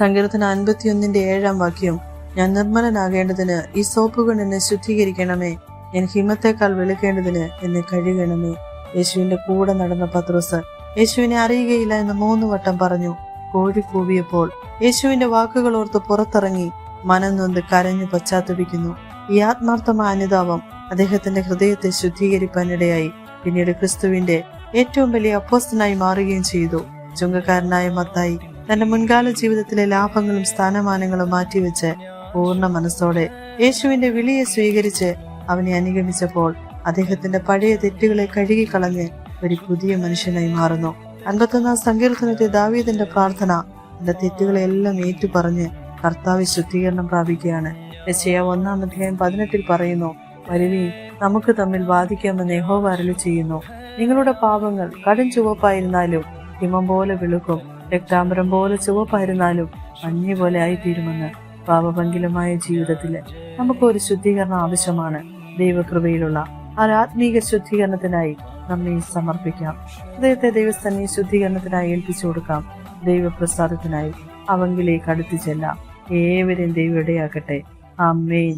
സങ്കീർത്തനം 51:7 ഞാൻ നിർമ്മലനാകേണ്ടതിന് ഈ സോപ്പുകൾ എന്നെ ശുദ്ധീകരിക്കണമേ. ഞാൻ ഹിമത്തേക്കാൾ വെളുക്കേണ്ടതിന് എന്നെ കഴുകണമേ. യേശുവിന്റെ കൂടെ നടന്ന പത്രോസ് യേശുവിനെ അറിയുകയില്ല എന്ന് 3 വട്ടം പറഞ്ഞു. കോഴി കൂവിയപ്പോൾ യേശുവിന്റെ വാക്കുകൾ ഓർത്ത് പുറത്തിറങ്ങി മനം നൊന്ത് കരഞ്ഞു പശ്ചാത്തപിക്കുന്നു. ഈ ആത്മാർത്ഥമായ അനുതാപം അദ്ദേഹത്തിന്റെ ഹൃദയത്തെ ശുദ്ധീകരിപ്പാനിടയായി. പിന്നീട് ക്രിസ്തുവിന്റെ ഏറ്റവും വലിയ അപ്പോസ്തലനായി മാറുകയും ചെയ്തു. ചുങ്കക്കാരനായ മത്തായി തന്റെ മുൻകാല ജീവിതത്തിലെ ലാഭങ്ങളും സ്ഥാനമാനങ്ങളും മാറ്റിവെച്ച് പൂർണ്ണ മനസ്സോടെ യേശുവിന്റെ വിളിയെ സ്വീകരിച്ച് അവനെ അനുഗമിച്ചപ്പോൾ അദ്ദേഹത്തിന്റെ പഴയ തെറ്റുകളെ കഴുകിക്കളഞ്ഞ് ഒരു പുതിയ മനുഷ്യനായി മാറുന്നു. 51 സങ്കീർത്തനത്തെ ദാവീദിന്റെ പ്രാർത്ഥന തന്റെ തെറ്റുകളെല്ലാം ഏറ്റുപറഞ്ഞ് കർത്താവ് ശുദ്ധീകരണം പ്രാപിക്കുകയാണ്. യെശയ്യാ 1:18 പറയുന്നു, വരുവീൻ നമുക്ക് തമ്മിൽ വാദിക്കാമെന്ന് യഹോവ അരുളിച്ചെയ്യുന്നു. നിങ്ങളുടെ പാപങ്ങൾ കടും ചുവപ്പായിരുന്നാലും ഹിമം പോലെ വെളുക്കും, രക്താംബരം പോലെ ചുവപ്പായിരുന്നാലും മഞ്ഞ് പോലെ ആയിത്തീരുമെന്ന്. പാപഭംഗിലമായ ജീവിതത്തില് നമുക്കൊരു ശുദ്ധീകരണം ആവശ്യമാണ്. ദൈവകൃപയിലുള്ള ആ ആത്മീക ശുദ്ധീകരണത്തിനായി നമ്മെ സമർപ്പിക്കാം. ഹൃദയത്തെ ദൈവസ്ഥനെ ശുദ്ധീകരണത്തിനായി ഏൽപ്പിച്ചു കൊടുക്കാം. ദൈവപ്രസാദത്തിനായി അവങ്കിലേക്ക് അടുത്തു ചെല്ലാം. ഏവരെയും ദൈവം ഇടയാക്കട്ടെ. ആമേൻ.